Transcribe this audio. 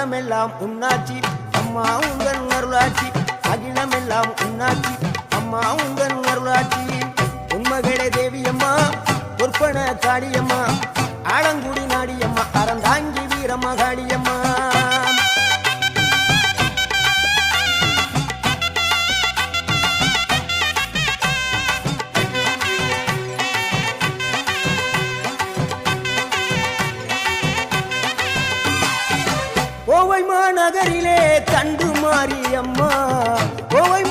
அகிலமெல்லாம் உன்னாட்சி அம்மா உங்கள் அருளாட்சி அகிலமெல்லாம் உன்னாட்சி அம்மா உங்கள் அருளாட்சி உண்மகளே தேவியம்மா பொற்பன காளியம்மா ஆலங்குடி நாடியம்மா அறந்தாங்கி வீரம்மா காளியம்மா கோவை மாநகரிலே தண்டு மாரியம்மா கோவை